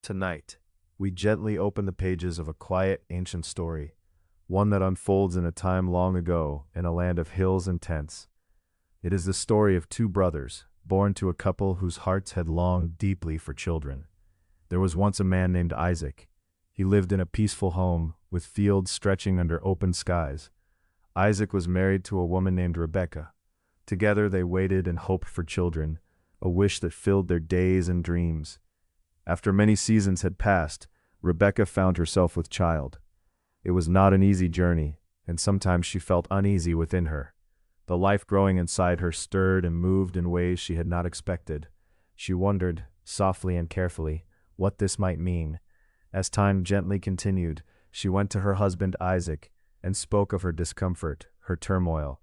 Tonight, we gently open the pages of a quiet, ancient story, one that unfolds in a time long ago in a land of hills and tents. It is the story of two brothers, born to a couple whose hearts had longed deeply for children. There was once a man named Isaac. He lived in a peaceful home, with fields stretching under open skies. Isaac was married to a woman named Rebekah. Together they waited and hoped for children, a wish that filled their days and dreams. After many seasons had passed, Rebekah found herself with child. It was not an easy journey, and sometimes she felt uneasy within her. The life growing inside her stirred and moved in ways she had not expected. She wondered, softly and carefully, what this might mean. As time gently continued, she went to her husband Isaac and spoke of her discomfort, her turmoil.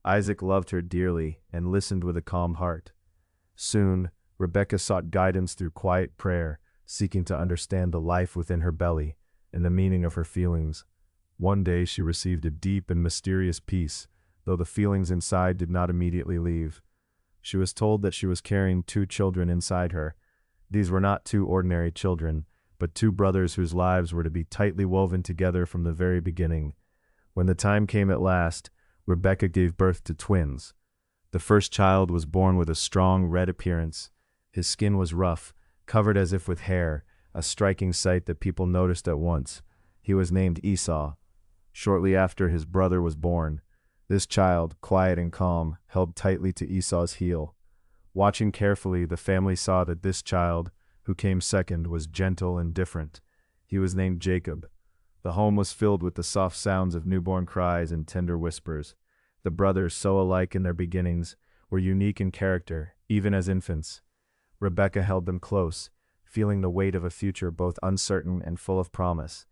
Isaac loved her dearly and listened with a calm heart. Soon, Rebekah sought guidance through quiet prayer, seeking to understand the life within her belly and the meaning of her feelings. One day she received a deep and mysterious peace, though the feelings inside did not immediately leave. She was told that she was carrying two children inside her. These were not two ordinary children, but two brothers whose lives were to be tightly woven together from the very beginning. When the time came at last, Rebekah gave birth to twins. The first child was born with a strong red appearance. His skin was rough, covered as if with hair, a striking sight that people noticed at once. He was named Esau. Shortly after, his brother was born. This child, quiet and calm, held tightly to Esau's heel. Watching carefully, the family saw that this child, who came second, was gentle and different. He was named Jacob. The home was filled with the soft sounds of newborn cries and tender whispers. The brothers, so alike in their beginnings, were unique in character, even as infants. Rebekah held them close, feeling the weight of a future both uncertain and full of promise.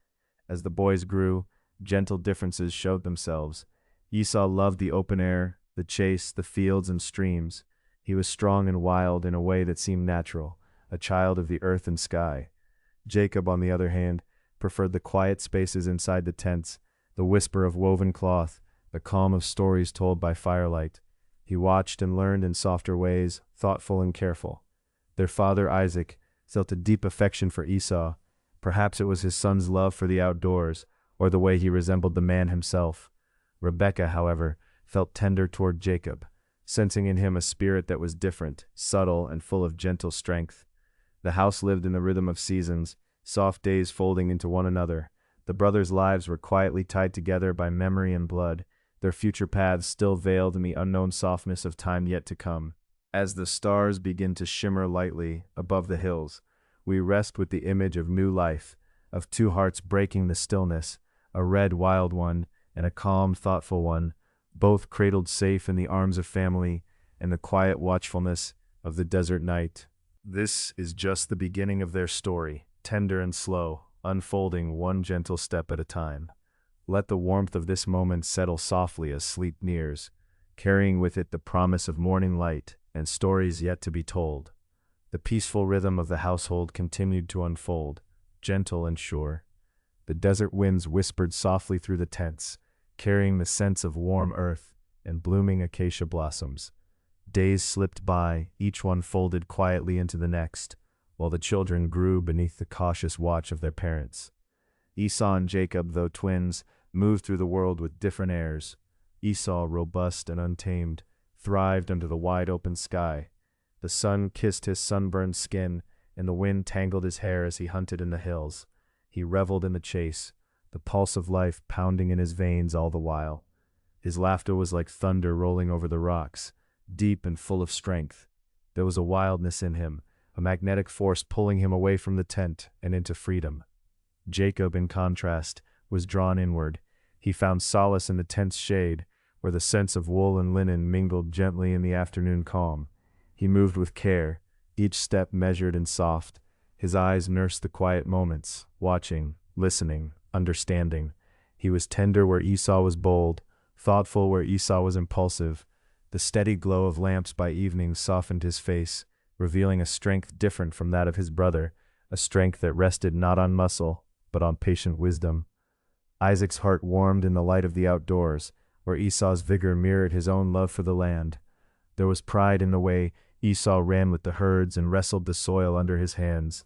As the boys grew, gentle differences showed themselves. Esau loved the open air, the chase, the fields and streams. He was strong and wild in a way that seemed natural, a child of the earth and sky. Jacob, on the other hand, preferred the quiet spaces inside the tents, the whisper of woven cloth, the calm of stories told by firelight. He watched and learned in softer ways, thoughtful and careful. Their father, Isaac, felt a deep affection for Esau. Perhaps it was his son's love for the outdoors, or the way he resembled the man himself. Rebekah, however, felt tender toward Jacob, sensing in him a spirit that was different, subtle, and full of gentle strength. The house lived in the rhythm of seasons, soft days folding into one another. The brothers' lives were quietly tied together by memory and blood, their future paths still veiled in the unknown softness of time yet to come. As the stars begin to shimmer lightly above the hills, we rest with the image of new life, of two hearts breaking the stillness, a red, wild one and a calm, thoughtful one, both cradled safe in the arms of family and the quiet watchfulness of the desert night. This is just the beginning of their story, tender and slow, unfolding one gentle step at a time. Let the warmth of this moment settle softly as sleep nears, carrying with it the promise of morning light and stories yet to be told. The peaceful rhythm of the household continued to unfold, gentle and sure. The desert winds whispered softly through the tents, carrying the scents of warm earth and blooming acacia blossoms. Days slipped by, each one folded quietly into the next, while the children grew beneath the cautious watch of their parents. Esau and Jacob, though twins, moved through the world with different airs. Esau, robust and untamed, thrived under the wide open sky. The sun kissed his sunburned skin, and the wind tangled his hair as he hunted in the hills. He reveled in the chase, the pulse of life pounding in his veins all the while. His laughter was like thunder rolling over the rocks, deep and full of strength. There was a wildness in him, a magnetic force pulling him away from the tent and into freedom. Jacob, in contrast, was drawn inward. He found solace in the tent's shade, where the scents of wool and linen mingled gently in the afternoon calm. He moved with care, each step measured and soft. His eyes nursed the quiet moments, watching, listening, understanding. He was tender where Esau was bold, thoughtful where Esau was impulsive. The steady glow of lamps by evening softened his face, revealing a strength different from that of his brother, a strength that rested not on muscle, but on patient wisdom. Isaac's heart warmed in the light of the outdoors, where Esau's vigor mirrored his own love for the land. There was pride in the way Esau ran with the herds and wrestled the soil under his hands.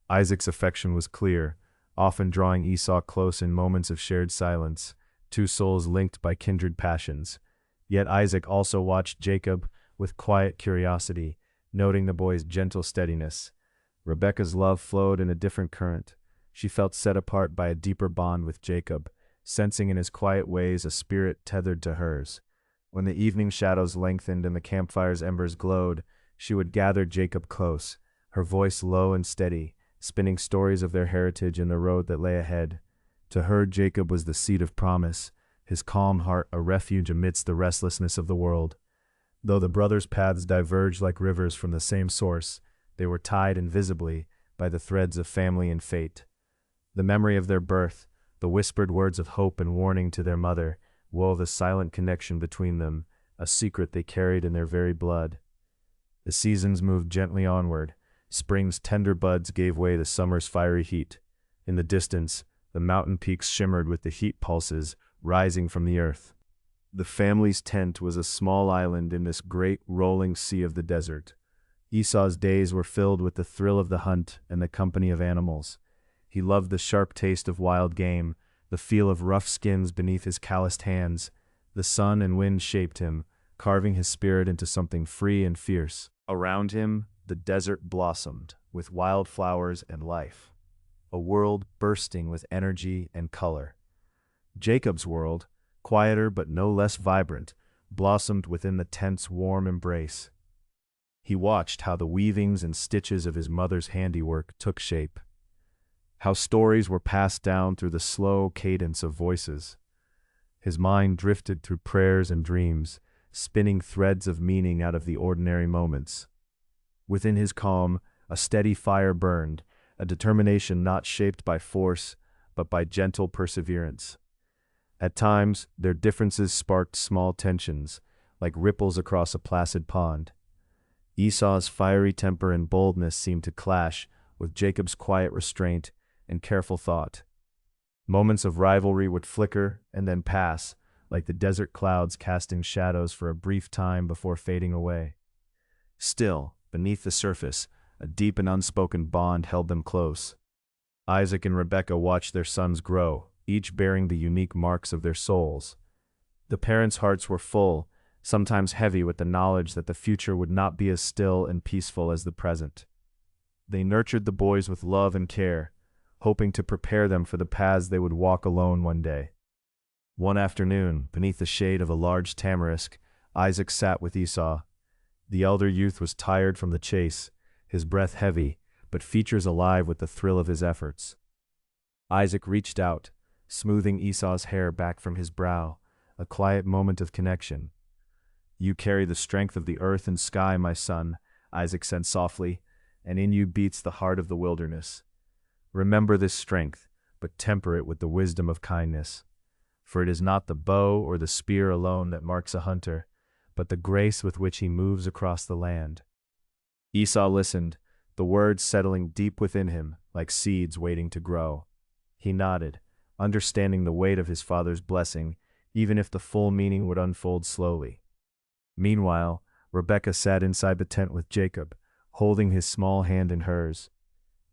Isaac's affection was clear, often drawing Esau close in moments of shared silence, two souls linked by kindred passions. Yet Isaac also watched Jacob with quiet curiosity, noting the boy's gentle steadiness. Rebekah's love flowed in a different current. She felt set apart by a deeper bond with Jacob, sensing in his quiet ways a spirit tethered to hers. When the evening shadows lengthened and the campfire's embers glowed, she would gather Jacob close, her voice low and steady, spinning stories of their heritage and the road that lay ahead. To her, Jacob was the seed of promise, his calm heart a refuge amidst the restlessness of the world. Though the brothers' paths diverged like rivers from the same source, they were tied invisibly by the threads of family and fate. The memory of their birth, the whispered words of hope and warning to their mother, wove a silent connection between them, a secret they carried in their very blood. The seasons moved gently onward. Spring's tender buds gave way to summer's fiery heat. In the distance, the mountain peaks shimmered with the heat pulses rising from the earth. The family's tent was a small island in this great rolling sea of the desert. Esau's days were filled with the thrill of the hunt and the company of animals. He loved the sharp taste of wild game, the feel of rough skins beneath his calloused hands. The sun and wind shaped him, carving his spirit into something free and fierce. Around him, the desert blossomed with wildflowers and life, a world bursting with energy and color. Jacob's world, quieter but no less vibrant, blossomed within the tent's warm embrace. He watched how the weavings and stitches of his mother's handiwork took shape, how stories were passed down through the slow cadence of voices. His mind drifted through prayers and dreams, spinning threads of meaning out of the ordinary moments. Within his calm, a steady fire burned, a determination not shaped by force, but by gentle perseverance. At times, their differences sparked small tensions, like ripples across a placid pond. Esau's fiery temper and boldness seemed to clash with Jacob's quiet restraint and careful thought. Moments of rivalry would flicker and then pass, like the desert clouds casting shadows for a brief time before fading away. Still, beneath the surface, a deep and unspoken bond held them close. Isaac and Rebekah watched their sons grow, each bearing the unique marks of their souls. The parents' hearts were full, sometimes heavy with the knowledge that the future would not be as still and peaceful as the present. They nurtured the boys with love and care, hoping to prepare them for the paths they would walk alone one day. One afternoon, beneath the shade of a large tamarisk, Isaac sat with Esau. The elder youth was tired from the chase, his breath heavy, but features alive with the thrill of his efforts. Isaac reached out, smoothing Esau's hair back from his brow, a quiet moment of connection. "You carry the strength of the earth and sky, my son," Isaac said softly, "and in you beats the heart of the wilderness. Remember this strength, but temper it with the wisdom of kindness. For it is not the bow or the spear alone that marks a hunter, but the grace with which he moves across the land." Esau listened, the words settling deep within him like seeds waiting to grow. He nodded, understanding the weight of his father's blessing, even if the full meaning would unfold slowly. Meanwhile, Rebekah sat inside the tent with Jacob, holding his small hand in hers.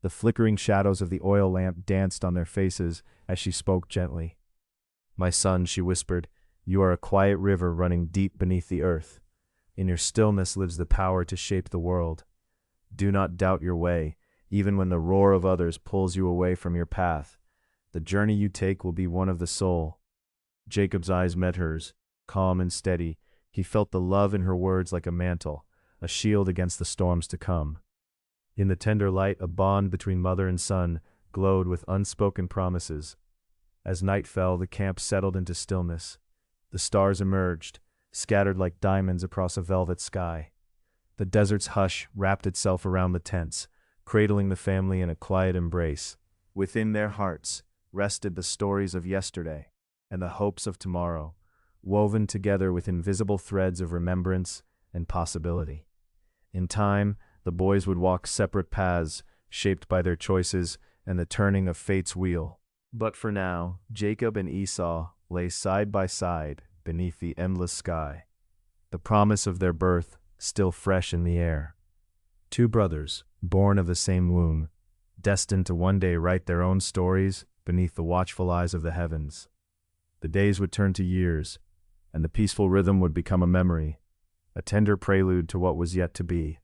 The flickering shadows of the oil lamp danced on their faces as she spoke gently. "My son," she whispered, "you are a quiet river running deep beneath the earth. In your stillness lives the power to shape the world. Do not doubt your way, even when the roar of others pulls you away from your path. The journey you take will be one of the soul." Jacob's eyes met hers, calm and steady. He felt the love in her words like a mantle, a shield against the storms to come. In the tender light, a bond between mother and son glowed with unspoken promises. As night fell, the camp settled into stillness. The stars emerged, scattered like diamonds across a velvet sky. The desert's hush wrapped itself around the tents, cradling the family in a quiet embrace. Within their hearts rested the stories of yesterday and the hopes of tomorrow, woven together with invisible threads of remembrance and possibility. In time, the boys would walk separate paths, shaped by their choices and the turning of fate's wheel. But for now, Jacob and Esau lay side by side beneath the endless sky, the promise of their birth still fresh in the air. Two brothers, born of the same womb, destined to one day write their own stories beneath the watchful eyes of the heavens. The days would turn to years, and the peaceful rhythm would become a memory, a tender prelude to what was yet to be.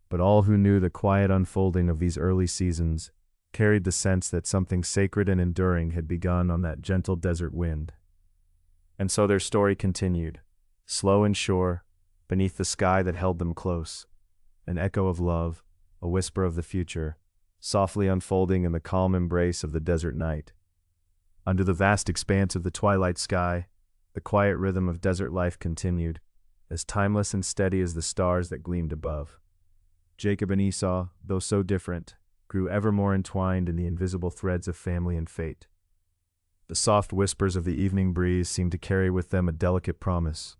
But all who knew the quiet unfolding of these early seasons carried the sense that something sacred and enduring had begun on that gentle desert wind. And so their story continued, slow and sure, beneath the sky that held them close, an echo of love, a whisper of the future, softly unfolding in the calm embrace of the desert night. Under the vast expanse of the twilight sky, the quiet rhythm of desert life continued, as timeless and steady as the stars that gleamed above. Jacob and Esau, though so different, grew ever more entwined in the invisible threads of family and fate. The soft whispers of the evening breeze seemed to carry with them a delicate promise,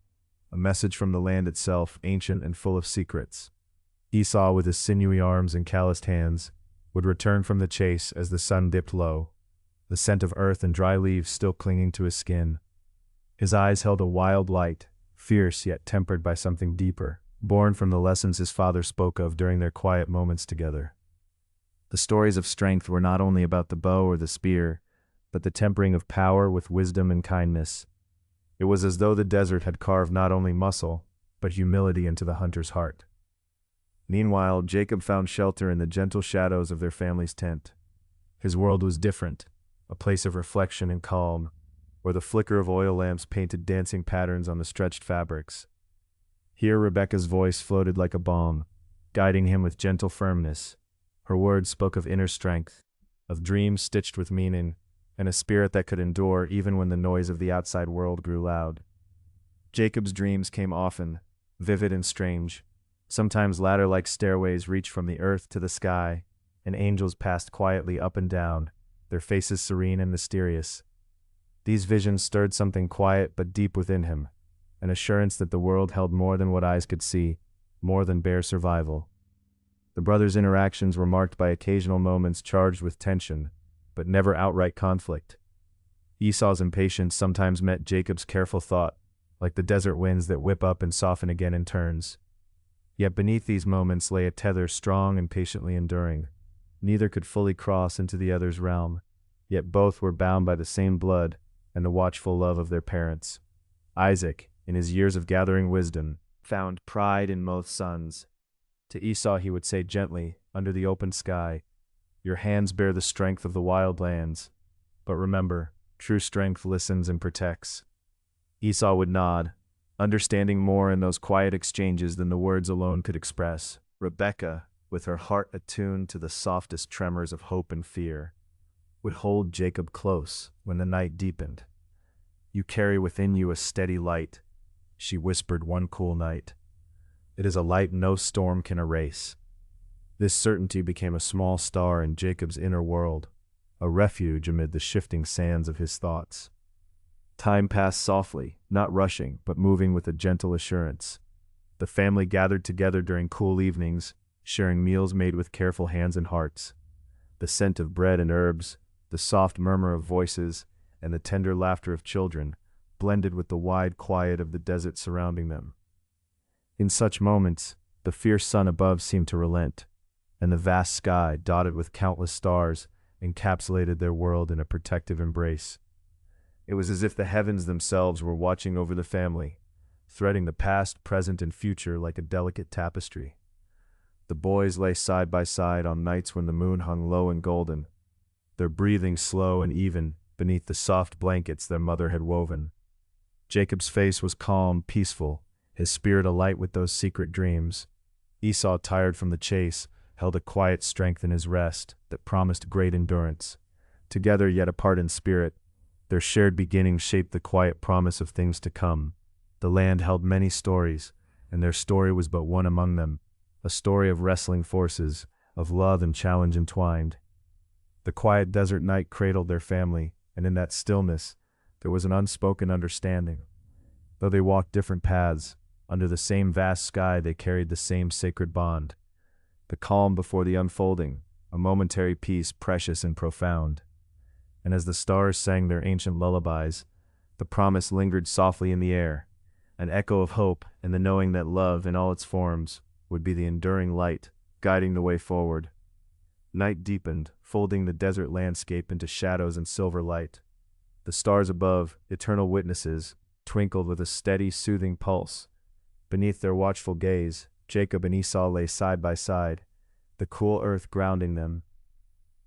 a message from the land itself, ancient and full of secrets. Esau, with his sinewy arms and calloused hands, would return from the chase as the sun dipped low, the scent of earth and dry leaves still clinging to his skin. His eyes held a wild light, fierce yet tempered by something deeper, born from the lessons his father spoke of during their quiet moments together. The stories of strength were not only about the bow or the spear, but the tempering of power with wisdom and kindness. It was as though the desert had carved not only muscle, but humility into the hunter's heart. Meanwhile, Jacob found shelter in the gentle shadows of their family's tent. His world was different, a place of reflection and calm, where the flicker of oil lamps painted dancing patterns on the stretched fabrics. Here Rebekah's voice floated like a balm, guiding him with gentle firmness. Her words spoke of inner strength, of dreams stitched with meaning, and a spirit that could endure even when the noise of the outside world grew loud. Jacob's dreams came often, vivid and strange. Sometimes ladder-like stairways reached from the earth to the sky, and angels passed quietly up and down, their faces serene and mysterious. These visions stirred something quiet but deep within him, an assurance that the world held more than what eyes could see, more than bare survival. The brothers' interactions were marked by occasional moments charged with tension, but never outright conflict. Esau's impatience sometimes met Jacob's careful thought, like the desert winds that whip up and soften again in turns. Yet beneath these moments lay a tether strong and patiently enduring. Neither could fully cross into the other's realm, yet both were bound by the same blood and the watchful love of their parents. Isaac, in his years of gathering wisdom, found pride in both sons. To Esau he would say gently, under the open sky, "Your hands bear the strength of the wild lands, but remember, true strength listens and protects." Esau would nod, understanding more in those quiet exchanges than the words alone could express. Rebekah, with her heart attuned to the softest tremors of hope and fear, would hold Jacob close when the night deepened. "You carry within you a steady light," she whispered one cool night. "It is a light no storm can erase." This certainty became a small star in Jacob's inner world, a refuge amid the shifting sands of his thoughts. Time passed softly, not rushing, but moving with a gentle assurance. The family gathered together during cool evenings, sharing meals made with careful hands and hearts. The scent of bread and herbs, the soft murmur of voices, and the tender laughter of children blended with the wide quiet of the desert surrounding them. In such moments, the fierce sun above seemed to relent, and the vast sky, dotted with countless stars, encapsulated their world in a protective embrace. It was as if the heavens themselves were watching over the family, threading the past, present, and future like a delicate tapestry. The boys lay side by side on nights when the moon hung low and golden, their breathing slow and even beneath the soft blankets their mother had woven. Jacob's face was calm, peaceful, his spirit alight with those secret dreams. Esau, tired from the chase, held a quiet strength in his rest that promised great endurance. Together yet apart in spirit, their shared beginnings shaped the quiet promise of things to come. The land held many stories, and their story was but one among them, a story of wrestling forces, of love and challenge entwined. The quiet desert night cradled their family, and in that stillness, there was an unspoken understanding. Though they walked different paths, under the same vast sky they carried the same sacred bond. The calm before the unfolding, a momentary peace precious and profound. And as the stars sang their ancient lullabies, the promise lingered softly in the air, an echo of hope and the knowing that love in all its forms would be the enduring light, guiding the way forward. Night deepened, folding the desert landscape into shadows and silver light. The stars above, eternal witnesses, twinkled with a steady, soothing pulse. Beneath their watchful gaze, Jacob and Esau lay side by side, the cool earth grounding them.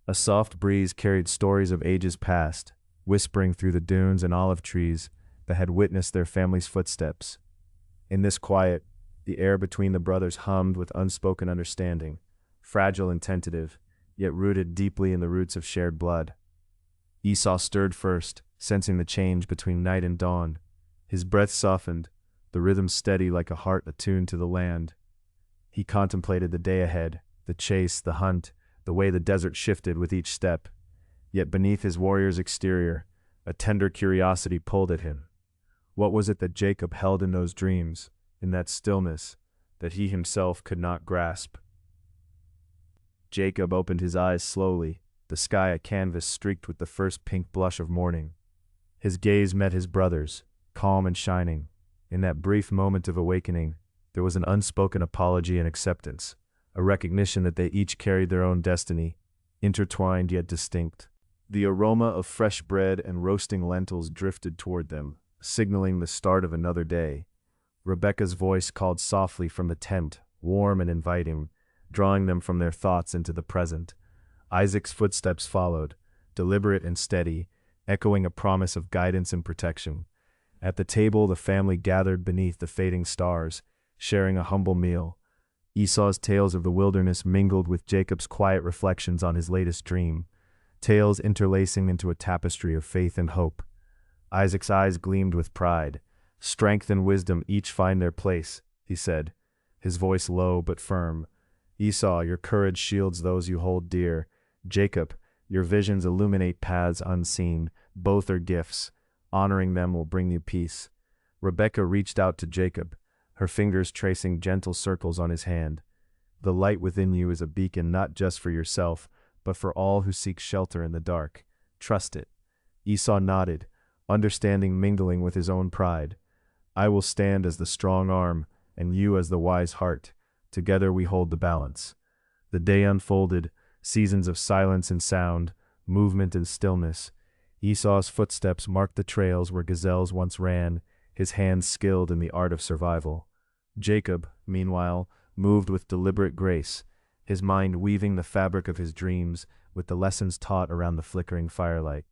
A soft breeze carried stories of ages past, whispering through the dunes and olive trees that had witnessed their family's footsteps. In this quiet, the air between the brothers hummed with unspoken understanding, fragile and tentative, yet rooted deeply in the roots of shared blood. Esau stirred first, sensing the change between night and dawn. His breath softened, the rhythm steady like a heart attuned to the land. He contemplated the day ahead, the chase, the hunt, the way the desert shifted with each step. Yet beneath his warrior's exterior, a tender curiosity pulled at him. What was it that Jacob held in those dreams, in that stillness, that he himself could not grasp? Jacob opened his eyes slowly, the sky a canvas streaked with the first pink blush of morning. His gaze met his brother's, calm and shining. In that brief moment of awakening, there was an unspoken apology and acceptance, a recognition that they each carried their own destiny, intertwined yet distinct. The aroma of fresh bread and roasting lentils drifted toward them, signaling the start of another day. Rebekah's voice called softly from the tent, warm and inviting, drawing them from their thoughts into the present. Isaac's footsteps followed, deliberate and steady, echoing a promise of guidance and protection. At the table, the family gathered beneath the fading stars, sharing a humble meal. Esau's tales of the wilderness mingled with Jacob's quiet reflections on his latest dream, tales interlacing into a tapestry of faith and hope. Isaac's eyes gleamed with pride. "Strength and wisdom each find their place," he said, his voice low but firm. "Esau, your courage shields those you hold dear. Jacob, your visions illuminate paths unseen. Both are gifts. Honoring them will bring you peace." Rebekah reached out to Jacob, her fingers tracing gentle circles on his hand. "The light within you is a beacon not just for yourself, but for all who seek shelter in the dark. Trust it." Esau nodded, understanding mingling with his own pride. "I will stand as the strong arm, and you as the wise heart. Together we hold the balance." The day unfolded, seasons of silence and sound, movement and stillness. Esau's footsteps marked the trails where gazelles once ran, his hands skilled in the art of survival. Jacob, meanwhile, moved with deliberate grace, his mind weaving the fabric of his dreams with the lessons taught around the flickering firelight.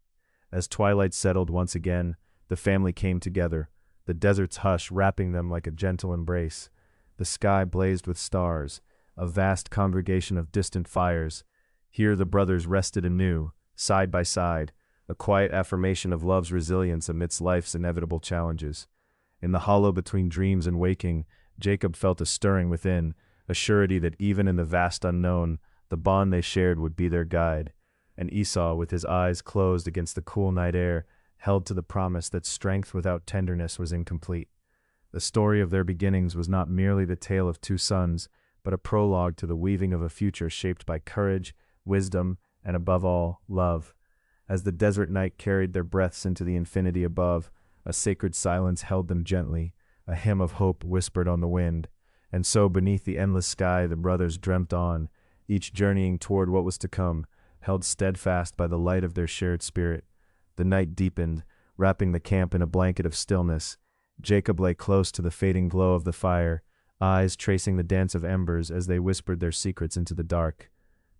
As twilight settled once again, the family came together, the desert's hush wrapping them like a gentle embrace. The sky blazed with stars, a vast congregation of distant fires. Here the brothers rested anew, side by side, a quiet affirmation of love's resilience amidst life's inevitable challenges. In the hollow between dreams and waking, Jacob felt a stirring within, a surety that even in the vast unknown, the bond they shared would be their guide. And Esau, with his eyes closed against the cool night air, held to the promise that strength without tenderness was incomplete. The story of their beginnings was not merely the tale of two sons, but a prologue to the weaving of a future shaped by courage, wisdom, and above all, love. As the desert night carried their breaths into the infinity above, a sacred silence held them gently, a hymn of hope whispered on the wind. And so beneath the endless sky the brothers dreamt on, each journeying toward what was to come, held steadfast by the light of their shared spirit. The night deepened, wrapping the camp in a blanket of stillness. Jacob lay close to the fading glow of the fire, eyes tracing the dance of embers as they whispered their secrets into the dark.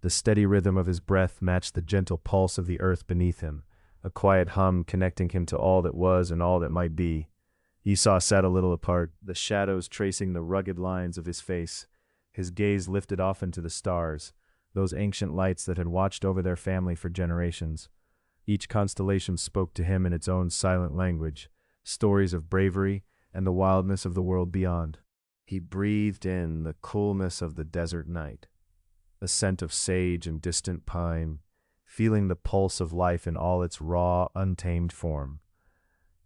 The steady rhythm of his breath matched the gentle pulse of the earth beneath him, a quiet hum connecting him to all that was and all that might be. Esau sat a little apart, the shadows tracing the rugged lines of his face, his gaze lifted often to the stars, those ancient lights that had watched over their family for generations. Each constellation spoke to him in its own silent language, stories of bravery and the wildness of the world beyond. He breathed in the coolness of the desert night, the scent of sage and distant pine, feeling the pulse of life in all its raw, untamed form.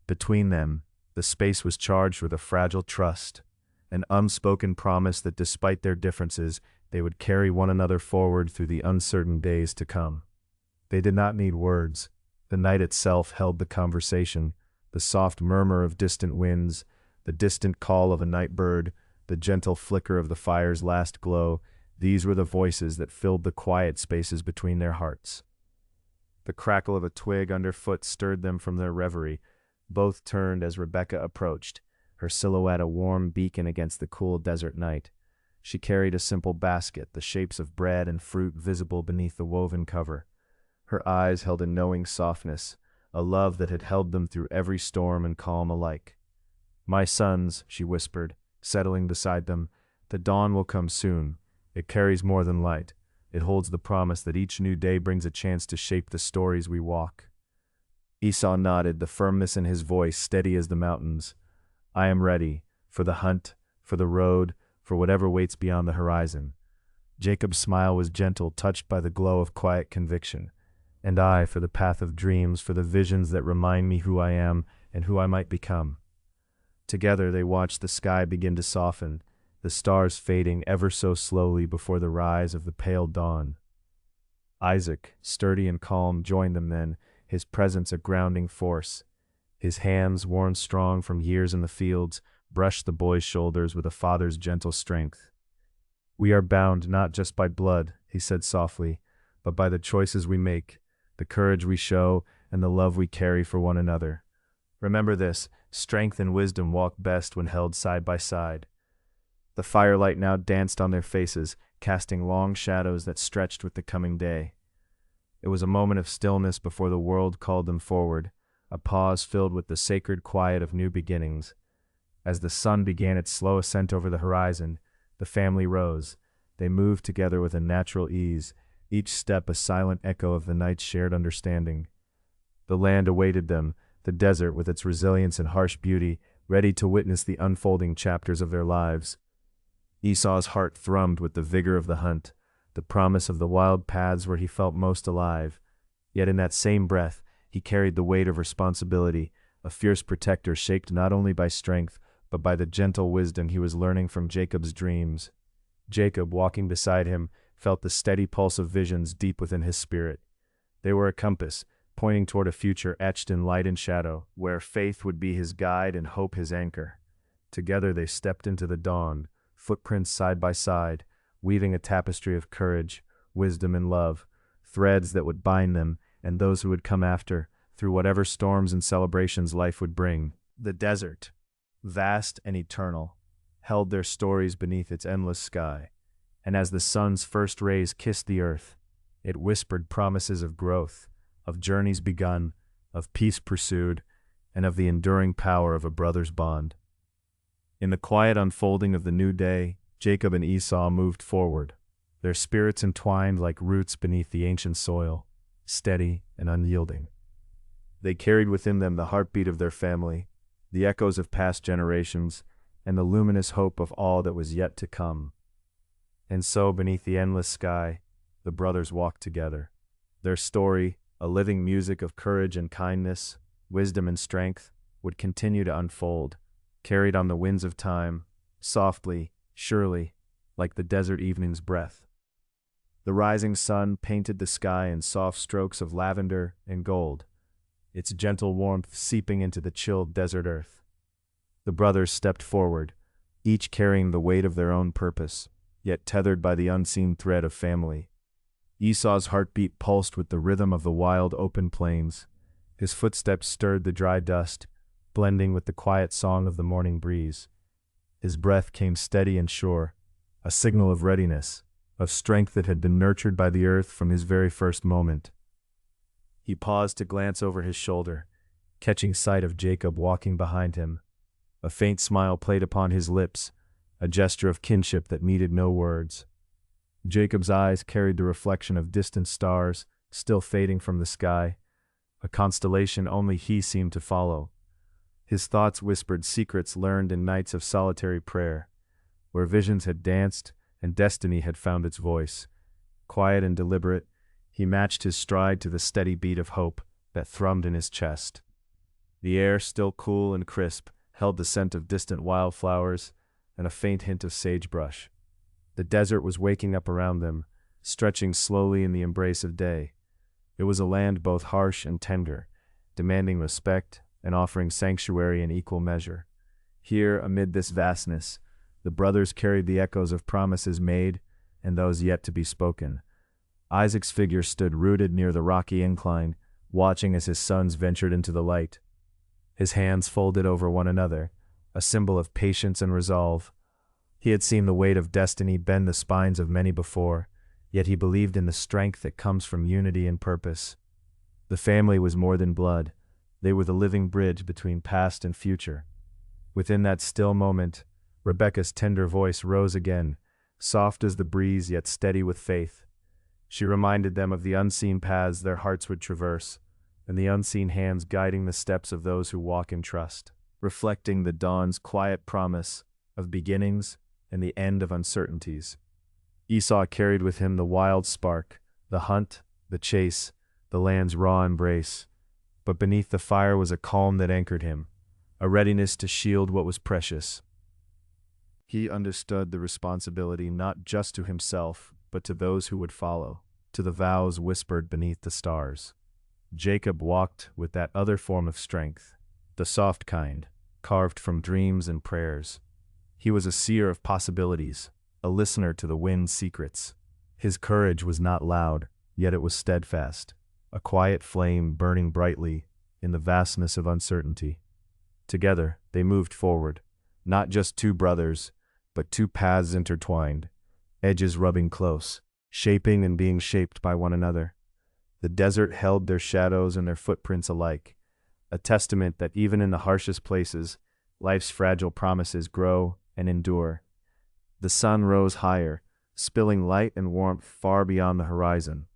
Between them, the space was charged with a fragile trust, an unspoken promise that despite their differences, they would carry one another forward through the uncertain days to come. They did not need words. The night itself held the conversation, the soft murmur of distant winds, the distant call of a night bird, the gentle flicker of the fire's last glow. These were the voices that filled the quiet spaces between their hearts. The crackle of a twig underfoot stirred them from their reverie. Both turned as Rebekah approached, her silhouette a warm beacon against the cool desert night. She carried a simple basket, the shapes of bread and fruit visible beneath the woven cover. Her eyes held a knowing softness, a love that had held them through every storm and calm alike. "My sons," she whispered, settling beside them, "the dawn will come soon. It carries more than light. It holds the promise that each new day brings a chance to shape the stories we walk." Esau nodded, the firmness in his voice steady as the mountains. "I am ready, for the hunt, for the road, for whatever waits beyond the horizon." Jacob's smile was gentle, touched by the glow of quiet conviction. "And I, for the path of dreams, for the visions that remind me who I am and who I might become." Together they watched the sky begin to soften, the stars fading ever so slowly before the rise of the pale dawn. Isaac, sturdy and calm, joined them then, his presence a grounding force. His hands, worn strong from years in the fields, brushed the boy's shoulders with a father's gentle strength. "We are bound not just by blood," he said softly, "but by the choices we make, the courage we show, and the love we carry for one another. Remember this, strength and wisdom walk best when held side by side." The firelight now danced on their faces, casting long shadows that stretched with the coming day. It was a moment of stillness before the world called them forward, a pause filled with the sacred quiet of new beginnings. As the sun began its slow ascent over the horizon, the family rose. They moved together with a natural ease, each step a silent echo of the night's shared understanding. The land awaited them, the desert with its resilience and harsh beauty, ready to witness the unfolding chapters of their lives. Esau's heart thrummed with the vigor of the hunt, the promise of the wild paths where he felt most alive. Yet in that same breath, he carried the weight of responsibility, a fierce protector shaped not only by strength, but by the gentle wisdom he was learning from Jacob's dreams. Jacob, walking beside him, felt the steady pulse of visions deep within his spirit. They were a compass, pointing toward a future etched in light and shadow, where faith would be his guide and hope his anchor. Together they stepped into the dawn, footprints side by side, weaving a tapestry of courage, wisdom, and love, threads that would bind them and those who would come after, through whatever storms and celebrations life would bring. The desert, vast and eternal, held their stories beneath its endless sky, and as the sun's first rays kissed the earth, it whispered promises of growth, of journeys begun, of peace pursued, and of the enduring power of a brother's bond. In the quiet unfolding of the new day, Jacob and Esau moved forward, their spirits entwined like roots beneath the ancient soil, steady and unyielding. They carried within them the heartbeat of their family, the echoes of past generations, and the luminous hope of all that was yet to come. And so, beneath the endless sky, the brothers walked together. Their story, a living music of courage and kindness, wisdom and strength, would continue to unfold, carried on the winds of time, softly, surely, like the desert evening's breath. The rising sun painted the sky in soft strokes of lavender and gold, its gentle warmth seeping into the chilled desert earth. The brothers stepped forward, each carrying the weight of their own purpose, yet tethered by the unseen thread of family. Esau's heartbeat pulsed with the rhythm of the wild open plains. His footsteps stirred the dry dust, blending with the quiet song of the morning breeze. His breath came steady and sure, a signal of readiness, of strength that had been nurtured by the earth from his very first moment. He paused to glance over his shoulder, catching sight of Jacob walking behind him. A faint smile played upon his lips, a gesture of kinship that needed no words. Jacob's eyes carried the reflection of distant stars, still fading from the sky, a constellation only he seemed to follow. His thoughts whispered secrets learned in nights of solitary prayer, where visions had danced and destiny had found its voice. Quiet and deliberate, he matched his stride to the steady beat of hope that thrummed in his chest. The air, still cool and crisp, held the scent of distant wildflowers and a faint hint of sagebrush. The desert was waking up around them, stretching slowly in the embrace of day. It was a land both harsh and tender, demanding respect and offering sanctuary in equal measure. Here, amid this vastness, the brothers carried the echoes of promises made and those yet to be spoken. Isaac's figure stood rooted near the rocky incline, watching as his sons ventured into the light. His hands folded over one another, a symbol of patience and resolve. He had seen the weight of destiny bend the spines of many before, yet he believed in the strength that comes from unity and purpose. The family was more than blood. They were the living bridge between past and future. Within that still moment, Rebekah's tender voice rose again, soft as the breeze yet steady with faith. She reminded them of the unseen paths their hearts would traverse, and the unseen hands guiding the steps of those who walk in trust, reflecting the dawn's quiet promise of beginnings and the end of uncertainties. Esau carried with him the wild spark, the hunt, the chase, the land's raw embrace. But beneath the fire was a calm that anchored him, a readiness to shield what was precious. He understood the responsibility not just to himself, but to those who would follow, to the vows whispered beneath the stars. Jacob walked with that other form of strength, the soft kind, carved from dreams and prayers. He was a seer of possibilities, a listener to the wind's secrets. His courage was not loud, yet it was steadfast, a quiet flame burning brightly in the vastness of uncertainty. Together, they moved forward, not just two brothers, but two paths intertwined, edges rubbing close, shaping and being shaped by one another. The desert held their shadows and their footprints alike, a testament that even in the harshest places, life's fragile promises grow and endure. The sun rose higher, spilling light and warmth far beyond the horizon.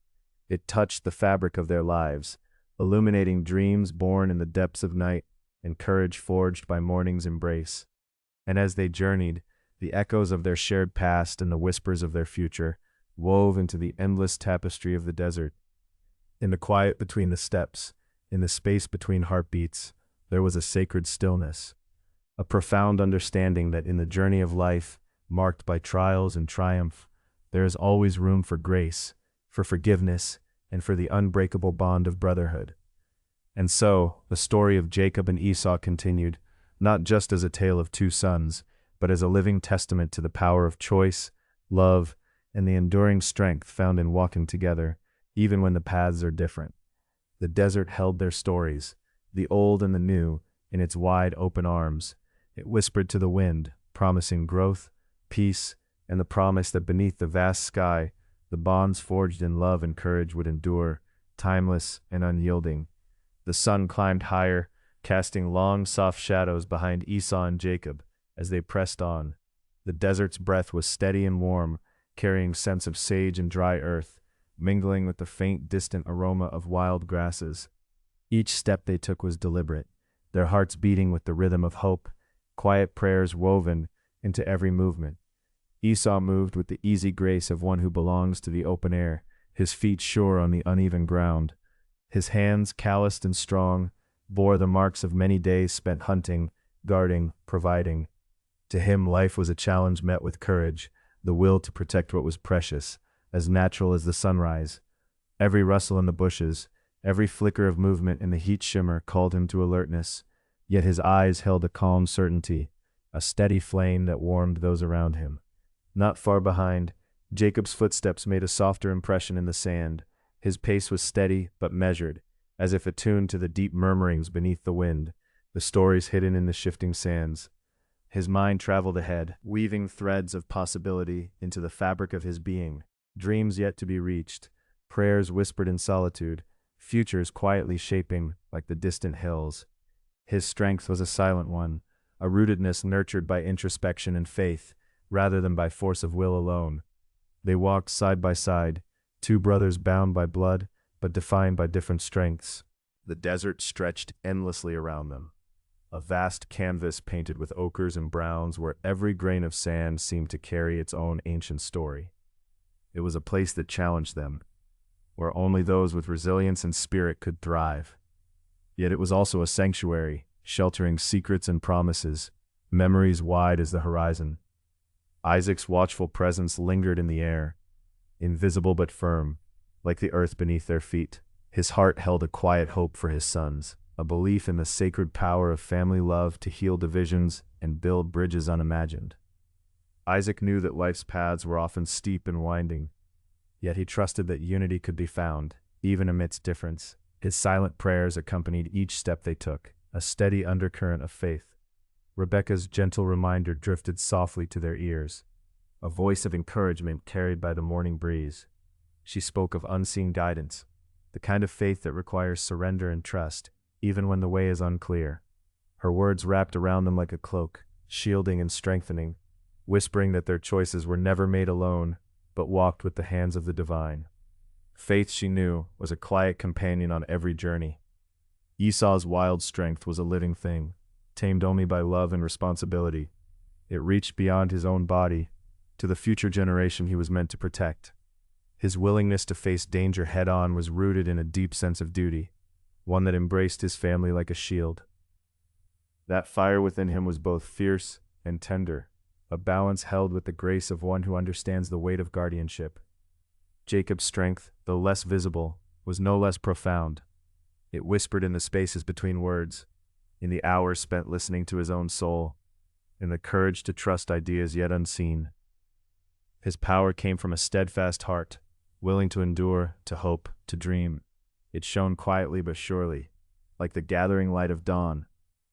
It touched the fabric of their lives, illuminating dreams born in the depths of night and courage forged by morning's embrace. And as they journeyed, the echoes of their shared past and the whispers of their future wove into the endless tapestry of the desert. In the quiet between the steps, in the space between heartbeats, there was a sacred stillness, a profound understanding that in the journey of life, marked by trials and triumph, there is always room for grace, for forgiveness, and for the unbreakable bond of brotherhood. And so, the story of Jacob and Esau continued, not just as a tale of two sons, but as a living testament to the power of choice, love, and the enduring strength found in walking together, even when the paths are different. The desert held their stories, the old and the new, in its wide open arms. It whispered to the wind, promising growth, peace, and the promise that beneath the vast sky, the bonds forged in love and courage would endure, timeless and unyielding. The sun climbed higher, casting long, soft shadows behind Esau and Jacob as they pressed on. The desert's breath was steady and warm, carrying scents of sage and dry earth, mingling with the faint, distant aroma of wild grasses. Each step they took was deliberate, their hearts beating with the rhythm of hope, quiet prayers woven into every movement. Esau moved with the easy grace of one who belongs to the open air, his feet sure on the uneven ground. His hands, calloused and strong, bore the marks of many days spent hunting, guarding, providing. To him, life was a challenge met with courage, the will to protect what was precious, as natural as the sunrise. Every rustle in the bushes, every flicker of movement in the heat shimmer called him to alertness, yet his eyes held a calm certainty, a steady flame that warmed those around him. Not far behind, Jacob's footsteps made a softer impression in the sand. His pace was steady but measured, as if attuned to the deep murmurings beneath the wind, the stories hidden in the shifting sands. His mind traveled ahead, weaving threads of possibility into the fabric of his being, dreams yet to be reached, prayers whispered in solitude, futures quietly shaping like the distant hills. His strength was a silent one, a rootedness nurtured by introspection and faith, rather than by force of will alone. They walked side by side, two brothers bound by blood, but defined by different strengths. The desert stretched endlessly around them, a vast canvas painted with ochres and browns where every grain of sand seemed to carry its own ancient story. It was a place that challenged them, where only those with resilience and spirit could thrive. Yet it was also a sanctuary, sheltering secrets and promises, memories wide as the horizon. Isaac's watchful presence lingered in the air, invisible but firm, like the earth beneath their feet. His heart held a quiet hope for his sons, a belief in the sacred power of family love to heal divisions and build bridges unimagined. Isaac knew that life's paths were often steep and winding, yet he trusted that unity could be found, even amidst difference. His silent prayers accompanied each step they took, a steady undercurrent of faith. Rebekah's gentle reminder drifted softly to their ears, a voice of encouragement carried by the morning breeze. She spoke of unseen guidance, the kind of faith that requires surrender and trust, even when the way is unclear. Her words wrapped around them like a cloak, shielding and strengthening, whispering that their choices were never made alone, but walked with the hands of the divine. Faith, she knew, was a quiet companion on every journey. Esau's wild strength was a living thing, tamed only by love and responsibility. It reached beyond his own body, to the future generation he was meant to protect. His willingness to face danger head-on was rooted in a deep sense of duty, one that embraced his family like a shield. That fire within him was both fierce and tender, a balance held with the grace of one who understands the weight of guardianship. Jacob's strength, though less visible, was no less profound. It whispered in the spaces between words, in the hours spent listening to his own soul, in the courage to trust ideas yet unseen. His power came from a steadfast heart, willing to endure, to hope, to dream. It shone quietly but surely, like the gathering light of dawn,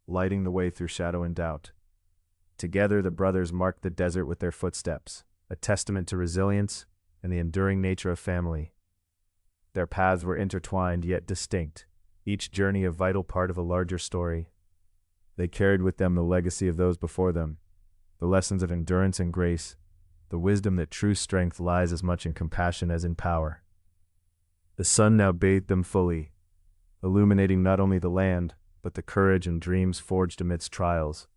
lighting the way through shadow and doubt. Together the brothers marked the desert with their footsteps, a testament to resilience and the enduring nature of family. Their paths were intertwined yet distinct, each journey a vital part of a larger story. They carried with them the legacy of those before them, the lessons of endurance and grace, the wisdom that true strength lies as much in compassion as in power. The sun now bathed them fully, illuminating not only the land, but the courage and dreams forged amidst trials.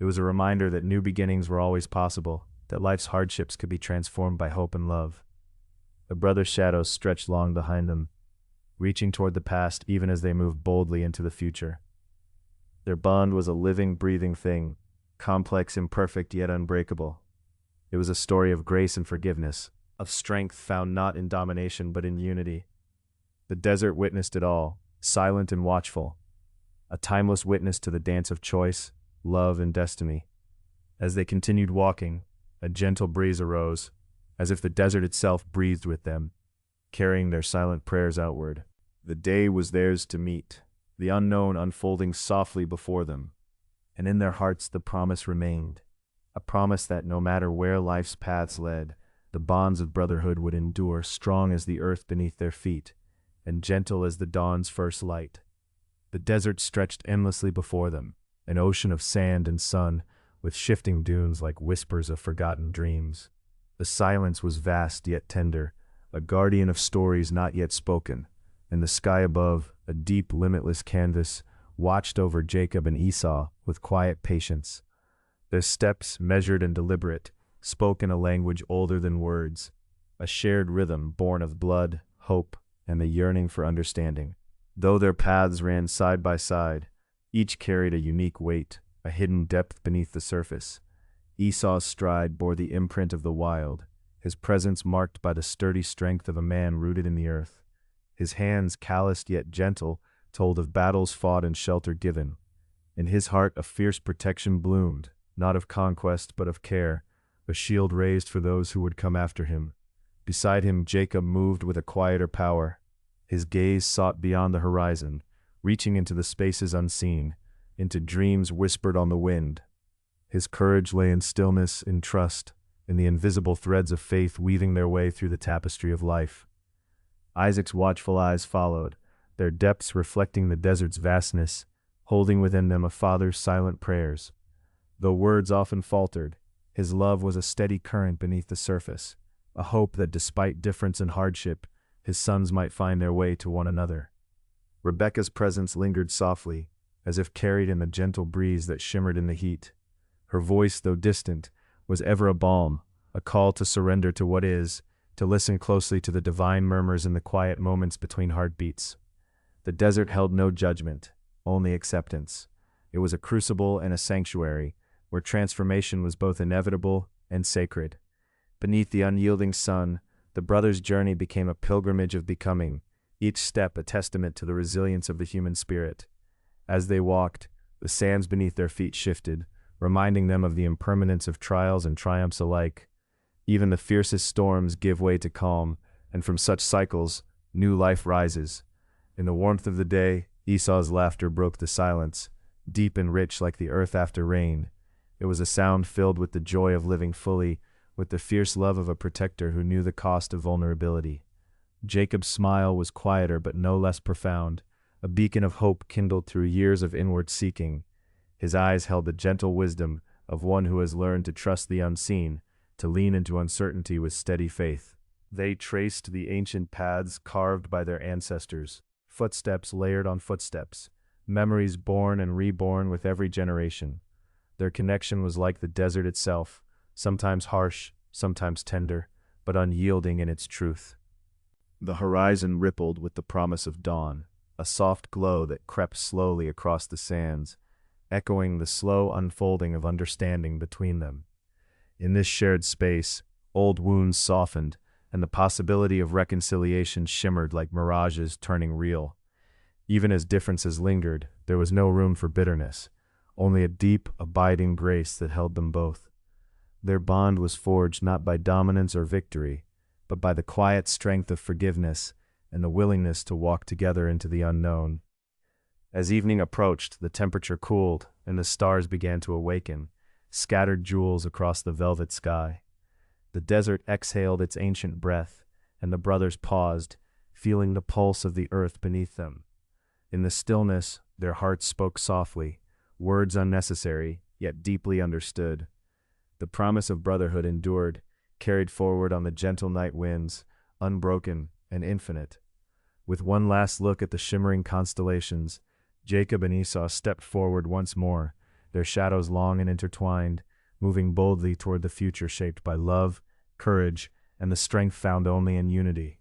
It was a reminder that new beginnings were always possible, that life's hardships could be transformed by hope and love. The brothers' shadows stretched long behind them, reaching toward the past even as they moved boldly into the future. Their bond was a living, breathing thing, complex, imperfect, yet unbreakable. It was a story of grace and forgiveness, of strength found not in domination but in unity. The desert witnessed it all, silent and watchful, a timeless witness to the dance of choice, love, and destiny. As they continued walking, a gentle breeze arose, as if the desert itself breathed with them, carrying their silent prayers outward. The day was theirs to meet, the unknown unfolding softly before them, and in their hearts the promise remained, a promise that no matter where life's paths led, the bonds of brotherhood would endure, strong as the earth beneath their feet, and gentle as the dawn's first light. The desert stretched endlessly before them, an ocean of sand and sun, with shifting dunes like whispers of forgotten dreams. The silence was vast yet tender, a guardian of stories not yet spoken, and the sky above, a deep, limitless canvas, watched over Jacob and Esau with quiet patience. Their steps, measured and deliberate, spoke in a language older than words, a shared rhythm born of blood, hope, and the yearning for understanding. Though their paths ran side by side, each carried a unique weight, a hidden depth beneath the surface. Esau's stride bore the imprint of the wild, his presence marked by the sturdy strength of a man rooted in the earth. His hands, calloused yet gentle, told of battles fought and shelter given. In his heart a fierce protection bloomed, not of conquest but of care, a shield raised for those who would come after him. Beside him Jacob moved with a quieter power. His gaze sought beyond the horizon, reaching into the spaces unseen, into dreams whispered on the wind. His courage lay in stillness, in trust, in the invisible threads of faith weaving their way through the tapestry of life. Isaac's watchful eyes followed, their depths reflecting the desert's vastness, holding within them a father's silent prayers. Though words often faltered, his love was a steady current beneath the surface, a hope that despite difference and hardship, his sons might find their way to one another. Rebekah's presence lingered softly, as if carried in the gentle breeze that shimmered in the heat. Her voice, though distant, was ever a balm, a call to surrender to what is, to listen closely to the divine murmurs in the quiet moments between heartbeats. The desert held no judgment, only acceptance. It was a crucible and a sanctuary, where transformation was both inevitable and sacred. Beneath the unyielding sun, the brothers' journey became a pilgrimage of becoming, each step a testament to the resilience of the human spirit. As they walked, the sands beneath their feet shifted, reminding them of the impermanence of trials and triumphs alike. Even the fiercest storms give way to calm, and from such cycles, new life rises. In the warmth of the day, Esau's laughter broke the silence, deep and rich like the earth after rain. It was a sound filled with the joy of living fully, with the fierce love of a protector who knew the cost of vulnerability. Jacob's smile was quieter but no less profound, a beacon of hope kindled through years of inward seeking. His eyes held the gentle wisdom of one who has learned to trust the unseen, to lean into uncertainty with steady faith. They traced the ancient paths carved by their ancestors, footsteps layered on footsteps, memories born and reborn with every generation. Their connection was like the desert itself, sometimes harsh, sometimes tender, but unyielding in its truth. The horizon rippled with the promise of dawn, a soft glow that crept slowly across the sands, echoing the slow unfolding of understanding between them. In this shared space, old wounds softened, and the possibility of reconciliation shimmered like mirages turning real. Even as differences lingered, there was no room for bitterness, only a deep, abiding grace that held them both. Their bond was forged not by dominance or victory, but by the quiet strength of forgiveness and the willingness to walk together into the unknown. As evening approached, the temperature cooled, and the stars began to awaken, scattered jewels across the velvet sky. The desert exhaled its ancient breath, and the brothers paused, feeling the pulse of the earth beneath them. In the stillness, their hearts spoke softly, words unnecessary, yet deeply understood. The promise of brotherhood endured, carried forward on the gentle night winds, unbroken and infinite. With one last look at the shimmering constellations, Jacob and Esau stepped forward once more, their shadows long and intertwined, moving boldly toward the future shaped by love, courage, and the strength found only in unity.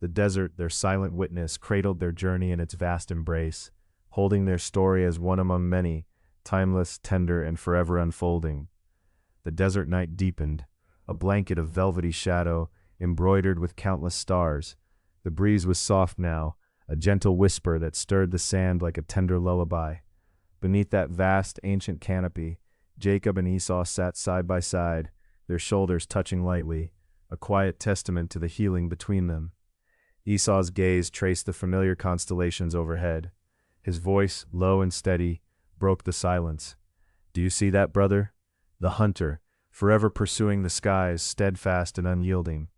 The desert, their silent witness, cradled their journey in its vast embrace, holding their story as one among many, timeless, tender, and forever unfolding. The desert night deepened, a blanket of velvety shadow, embroidered with countless stars. The breeze was soft now, a gentle whisper that stirred the sand like a tender lullaby. Beneath that vast, ancient canopy, Jacob and Esau sat side by side, their shoulders touching lightly, a quiet testament to the healing between them. Esau's gaze traced the familiar constellations overhead. His voice, low and steady, broke the silence. "Do you see that, brother? The hunter, forever pursuing the skies, steadfast and unyielding."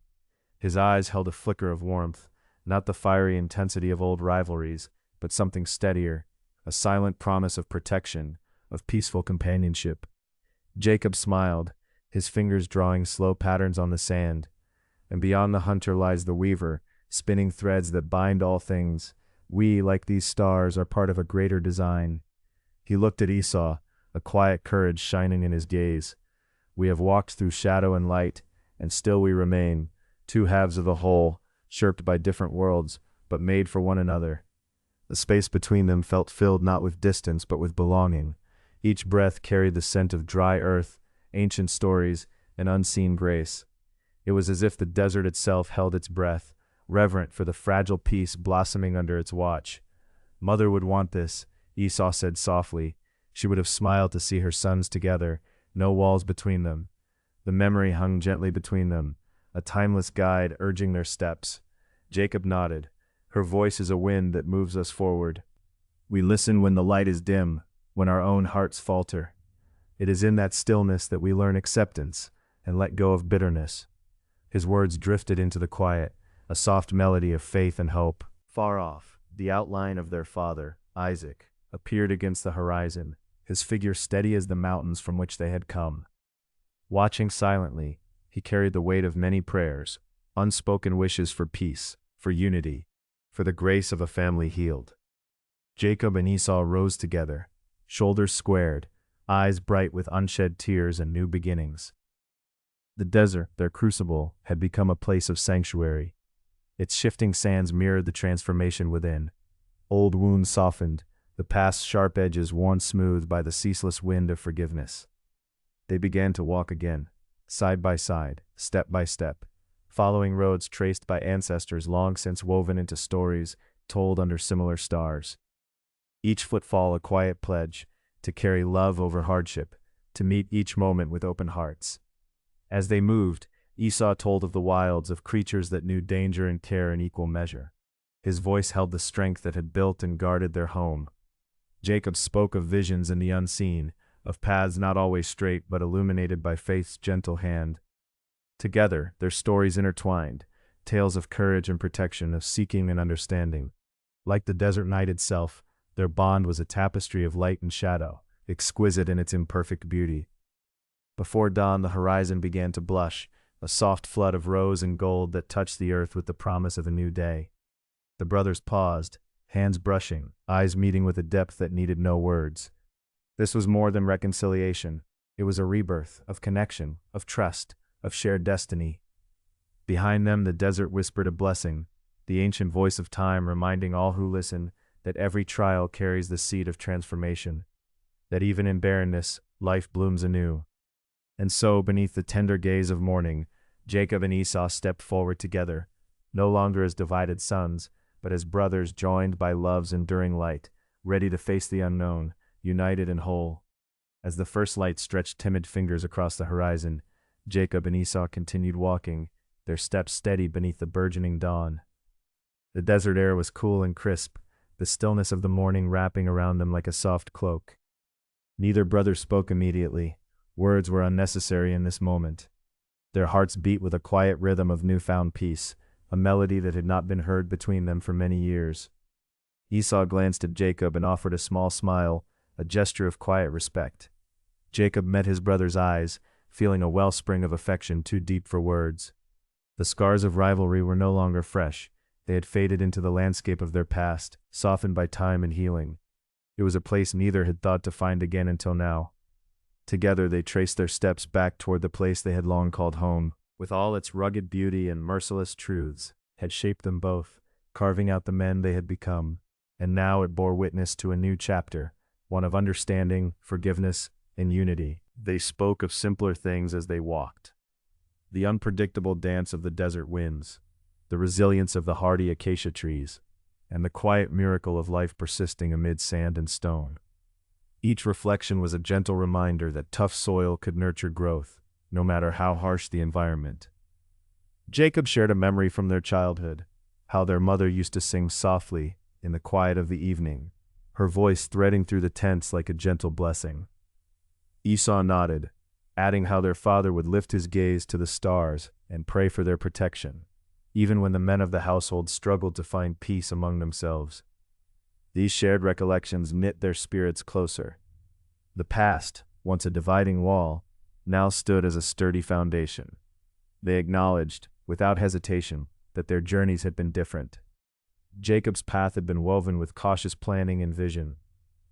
His eyes held a flicker of warmth, not the fiery intensity of old rivalries, but something steadier, a silent promise of protection, of peaceful companionship. Jacob smiled, his fingers drawing slow patterns on the sand. And beyond the hunter lies the weaver, spinning threads that bind all things. We, like these stars, are part of a greater design. He looked at Esau, a quiet courage shining in his gaze. We have walked through shadow and light, and still we remain, two halves of a whole, shaped by different worlds, but made for one another. The space between them felt filled not with distance, but with belonging. Each breath carried the scent of dry earth, ancient stories, and unseen grace. It was as if the desert itself held its breath, reverent for the fragile peace blossoming under its watch. "Mother would want this," Esau said softly. She would have smiled to see her sons together, no walls between them. The memory hung gently between them, a timeless guide urging their steps. Jacob nodded. "Her voice is a wind that moves us forward. We listen when the light is dim, when our own hearts falter. It is in that stillness that we learn acceptance and let go of bitterness." His words drifted into the quiet, a soft melody of faith and hope. Far off, the outline of their father, Isaac, appeared against the horizon, his figure steady as the mountains from which they had come. Watching silently, he carried the weight of many prayers, unspoken wishes for peace, for unity, for the grace of a family healed. Jacob and Esau rose together, shoulders squared, eyes bright with unshed tears and new beginnings. The desert, their crucible, had become a place of sanctuary. Its shifting sands mirrored the transformation within. Old wounds softened, the past's sharp edges worn smooth by the ceaseless wind of forgiveness. They began to walk again, side by side, step by step, following roads traced by ancestors long since woven into stories told under similar stars. Each footfall a quiet pledge, to carry love over hardship, to meet each moment with open hearts. As they moved, Esau told of the wilds, of creatures that knew danger and care in equal measure. His voice held the strength that had built and guarded their home. Jacob spoke of visions in the unseen, of paths not always straight but illuminated by faith's gentle hand. Together, their stories intertwined, tales of courage and protection, of seeking and understanding. Like the desert night itself, their bond was a tapestry of light and shadow, exquisite in its imperfect beauty. Before dawn, the horizon began to blush, a soft flood of rose and gold that touched the earth with the promise of a new day. The brothers paused, hands brushing, eyes meeting with a depth that needed no words. This was more than reconciliation. It was a rebirth, of connection, of trust, of shared destiny. Behind them, the desert whispered a blessing, the ancient voice of time reminding all who listen that every trial carries the seed of transformation, that even in barrenness, life blooms anew. And so, beneath the tender gaze of morning, Jacob and Esau stepped forward together, no longer as divided sons, but as brothers joined by love's enduring light, ready to face the unknown, united and whole. As the first light stretched timid fingers across the horizon, Jacob and Esau continued walking, their steps steady beneath the burgeoning dawn. The desert air was cool and crisp, the stillness of the morning wrapping around them like a soft cloak. Neither brother spoke immediately. Words were unnecessary in this moment. Their hearts beat with a quiet rhythm of newfound peace, a melody that had not been heard between them for many years. Esau glanced at Jacob and offered a small smile, a gesture of quiet respect. Jacob met his brother's eyes, feeling a wellspring of affection too deep for words. The scars of rivalry were no longer fresh. They had faded into the landscape of their past, softened by time and healing. It was a place neither had thought to find again until now. Together they traced their steps back toward the place they had long called home, with all its rugged beauty and merciless truths, had shaped them both, carving out the men they had become, and now it bore witness to a new chapter, one of understanding, forgiveness, and unity. They spoke of simpler things as they walked. The unpredictable dance of the desert winds, the resilience of the hardy acacia trees, and the quiet miracle of life persisting amid sand and stone. Each reflection was a gentle reminder that tough soil could nurture growth, no matter how harsh the environment. Jacob shared a memory from their childhood, how their mother used to sing softly in the quiet of the evening, her voice threading through the tents like a gentle blessing. Esau nodded, adding how their father would lift his gaze to the stars and pray for their protection, even when the men of the household struggled to find peace among themselves. These shared recollections knit their spirits closer. The past, once a dividing wall, now stood as a sturdy foundation. They acknowledged, without hesitation, that their journeys had been different. Jacob's path had been woven with cautious planning and vision,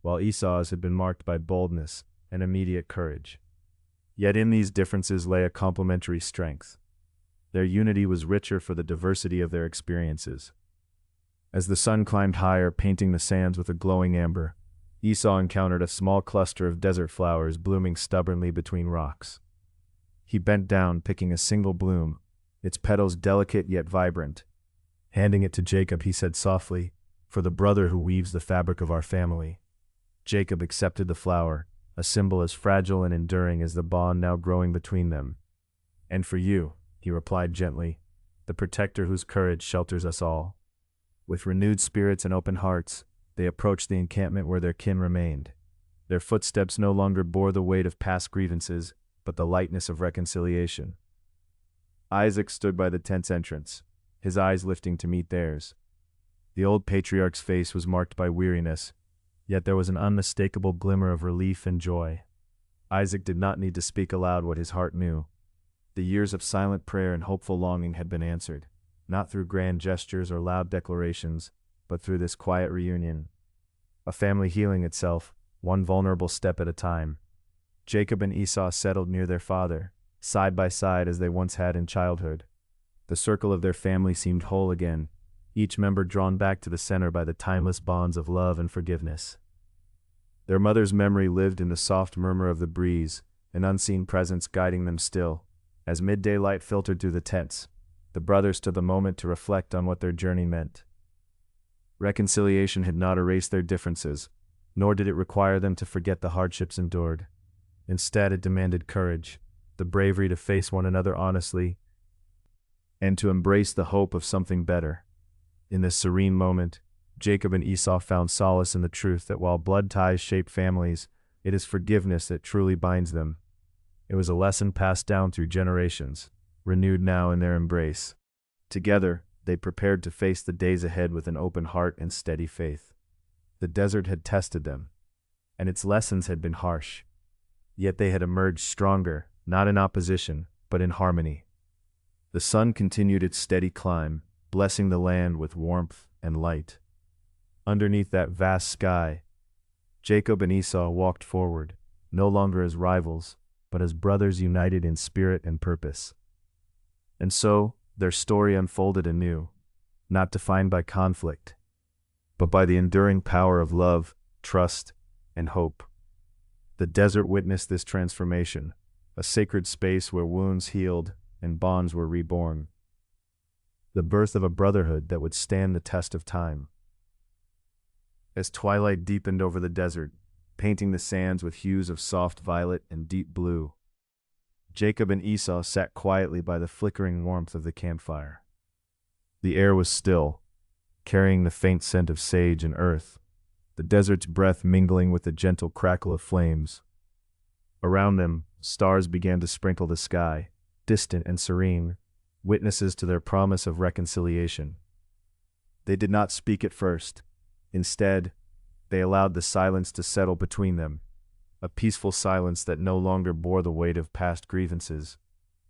while Esau's had been marked by boldness and immediate courage. Yet in these differences lay a complementary strength. Their unity was richer for the diversity of their experiences. As the sun climbed higher, painting the sands with a glowing amber, Esau encountered a small cluster of desert flowers blooming stubbornly between rocks. He bent down, picking a single bloom, its petals delicate yet vibrant. Handing it to Jacob, he said softly, "For the brother who weaves the fabric of our family." Jacob accepted the flower, a symbol as fragile and enduring as the bond now growing between them. "And for you," he replied gently, "the protector whose courage shelters us all." With renewed spirits and open hearts, they approached the encampment where their kin remained. Their footsteps no longer bore the weight of past grievances, but the lightness of reconciliation. Isaac stood by the tent's entrance, his eyes lifting to meet theirs. The old patriarch's face was marked by weariness, yet there was an unmistakable glimmer of relief and joy. Isaac did not need to speak aloud what his heart knew. The years of silent prayer and hopeful longing had been answered, not through grand gestures or loud declarations, but through this quiet reunion. A family healing itself, one vulnerable step at a time. Jacob and Esau settled near their father, side by side as they once had in childhood. The circle of their family seemed whole again, each member drawn back to the center by the timeless bonds of love and forgiveness. Their mother's memory lived in the soft murmur of the breeze, an unseen presence guiding them still. As midday light filtered through the tents, the brothers took a moment to reflect on what their journey meant. Reconciliation had not erased their differences, nor did it require them to forget the hardships endured. Instead, it demanded courage, the bravery to face one another honestly, and to embrace the hope of something better. In this serene moment, Jacob and Esau found solace in the truth that while blood ties shape families, it is forgiveness that truly binds them. It was a lesson passed down through generations, renewed now in their embrace. Together, they prepared to face the days ahead with an open heart and steady faith. The desert had tested them, and its lessons had been harsh. Yet they had emerged stronger, not in opposition, but in harmony. The sun continued its steady climb, blessing the land with warmth and light. Underneath that vast sky, Jacob and Esau walked forward, no longer as rivals, but as brothers united in spirit and purpose. And so, their story unfolded anew, not defined by conflict, but by the enduring power of love, trust, and hope. The desert witnessed this transformation, a sacred space where wounds healed and bonds were reborn. The birth of a brotherhood that would stand the test of time. As twilight deepened over the desert, painting the sands with hues of soft violet and deep blue, Jacob and Esau sat quietly by the flickering warmth of the campfire. The air was still, carrying the faint scent of sage and earth, the desert's breath mingling with the gentle crackle of flames. Around them, stars began to sprinkle the sky, distant and serene, witnesses to their promise of reconciliation. They did not speak at first. Instead, they allowed the silence to settle between them, a peaceful silence that no longer bore the weight of past grievances,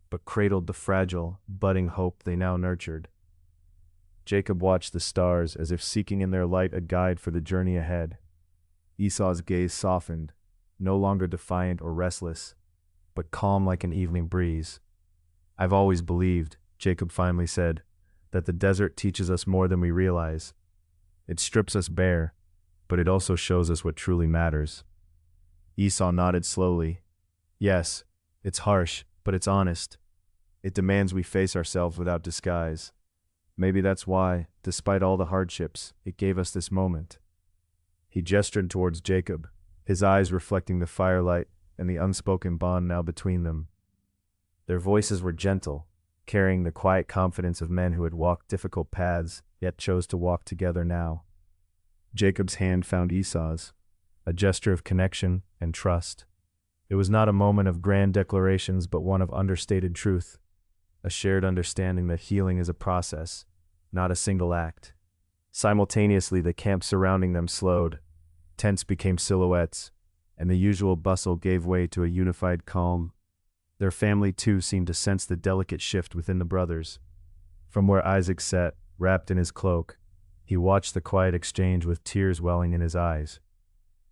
but cradled the fragile, budding hope they now nurtured. Jacob watched the stars as if seeking in their light a guide for the journey ahead. Esau's gaze softened, no longer defiant or restless, but calm like an evening breeze. "I've always believed," Jacob finally said, "that the desert teaches us more than we realize. It strips us bare, but it also shows us what truly matters." Esau nodded slowly. "Yes, it's harsh, but it's honest. It demands we face ourselves without disguise. Maybe that's why, despite all the hardships, it gave us this moment." He gestured towards Jacob, his eyes reflecting the firelight and the unspoken bond now between them. Their voices were gentle, carrying the quiet confidence of men who had walked difficult paths, yet chose to walk together now. Jacob's hand found Esau's, a gesture of connection and trust. It was not a moment of grand declarations, but one of understated truth, a shared understanding that healing is a process, not a single act. Simultaneously, the camp surrounding them slowed. Tents became silhouettes, and the usual bustle gave way to a unified calm. Their family, too, seemed to sense the delicate shift within the brothers. From where Isaac sat, wrapped in his cloak, he watched the quiet exchange with tears welling in his eyes.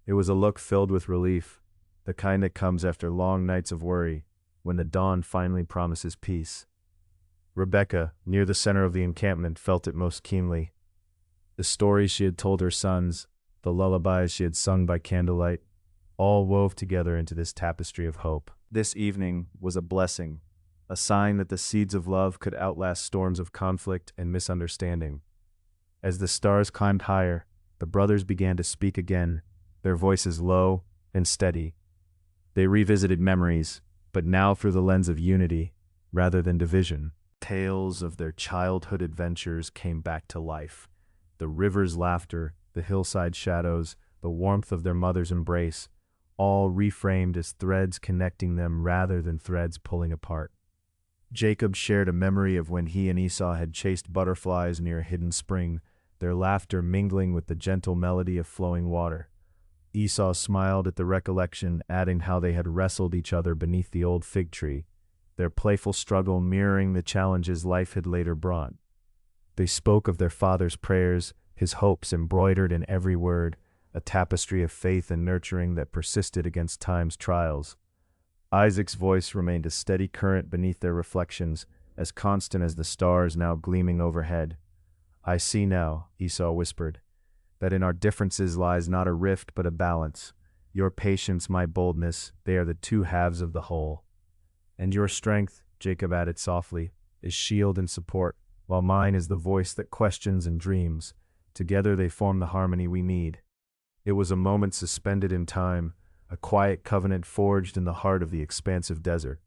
It was a look filled with relief, the kind that comes after long nights of worry, when the dawn finally promises peace. Rebekah, near the center of the encampment, felt it most keenly. The stories she had told her sons, the lullabies she had sung by candlelight, all wove together into this tapestry of hope. This evening was a blessing, a sign that the seeds of love could outlast storms of conflict and misunderstanding. As the stars climbed higher, the brothers began to speak again, their voices low and steady. They revisited memories, but now through the lens of unity, rather than division. Tales of their childhood adventures came back to life. The river's laughter, the hillside shadows, the warmth of their mother's embrace, all reframed as threads connecting them rather than threads pulling apart. Jacob shared a memory of when he and Esau had chased butterflies near a hidden spring, their laughter mingling with the gentle melody of flowing water. Esau smiled at the recollection, adding how they had wrestled each other beneath the old fig tree, their playful struggle mirroring the challenges life had later brought. They spoke of their father's prayers, his hopes embroidered in every word, a tapestry of faith and nurturing that persisted against time's trials. Isaac's voice remained a steady current beneath their reflections, as constant as the stars now gleaming overhead. "I see now," Esau whispered, "that in our differences lies not a rift but a balance. Your patience, my boldness, they are the two halves of the whole. And your strength," Jacob added softly, "is shield and support, while mine is the voice that questions and dreams. Together they form the harmony we need." It was a moment suspended in time, a quiet covenant forged in the heart of the expansive desert.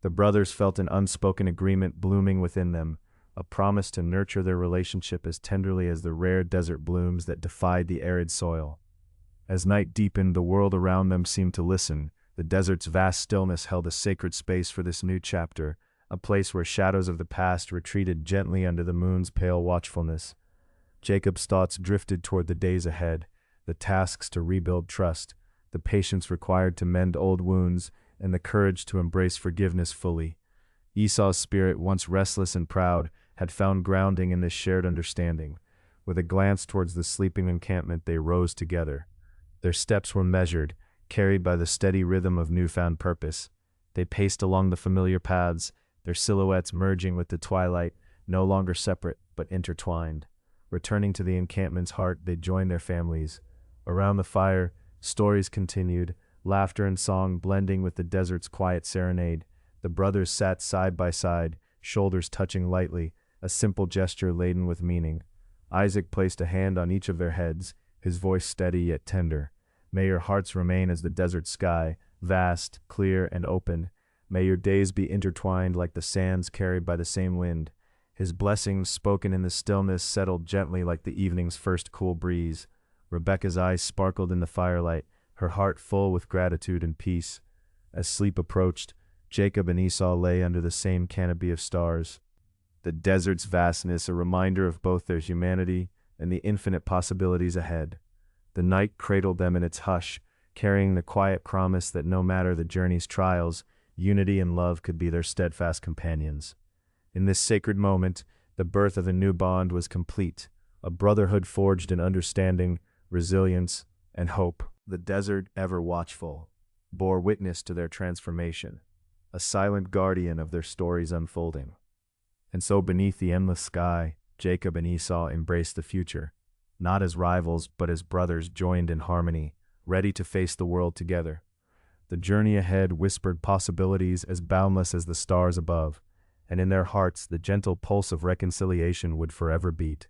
The brothers felt an unspoken agreement blooming within them, a promise to nurture their relationship as tenderly as the rare desert blooms that defied the arid soil. As night deepened, the world around them seemed to listen. The desert's vast stillness held a sacred space for this new chapter, a place where shadows of the past retreated gently under the moon's pale watchfulness. Jacob's thoughts drifted toward the days ahead, the tasks to rebuild trust, the patience required to mend old wounds, and the courage to embrace forgiveness fully. Esau's spirit, once restless and proud, had found grounding in this shared understanding. With a glance towards the sleeping encampment, they rose together. Their steps were measured, carried by the steady rhythm of newfound purpose. They paced along the familiar paths, their silhouettes merging with the twilight, no longer separate but intertwined. Returning to the encampment's heart, they joined their families. Around the fire, stories continued, laughter and song blending with the desert's quiet serenade. The brothers sat side by side, shoulders touching lightly, a simple gesture laden with meaning. Isaac placed a hand on each of their heads, his voice steady yet tender. May your hearts remain as the desert sky, vast, clear, and open. May your days be intertwined like the sands carried by the same wind. His blessings, spoken in the stillness, settled gently like the evening's first cool breeze. Rebekah's eyes sparkled in the firelight, her heart full with gratitude and peace. As sleep approached, Jacob and Esau lay under the same canopy of stars. The desert's vastness, a reminder of both their humanity and the infinite possibilities ahead. The night cradled them in its hush, carrying the quiet promise that no matter the journey's trials, unity and love could be their steadfast companions. In this sacred moment, the birth of a new bond was complete, a brotherhood forged in understanding, resilience, and hope. The desert, ever watchful, bore witness to their transformation, a silent guardian of their stories unfolding. And so beneath the endless sky, Jacob and Esau embraced the future, not as rivals but as brothers joined in harmony, ready to face the world together. The journey ahead whispered possibilities as boundless as the stars above, and in their hearts the gentle pulse of reconciliation would forever beat.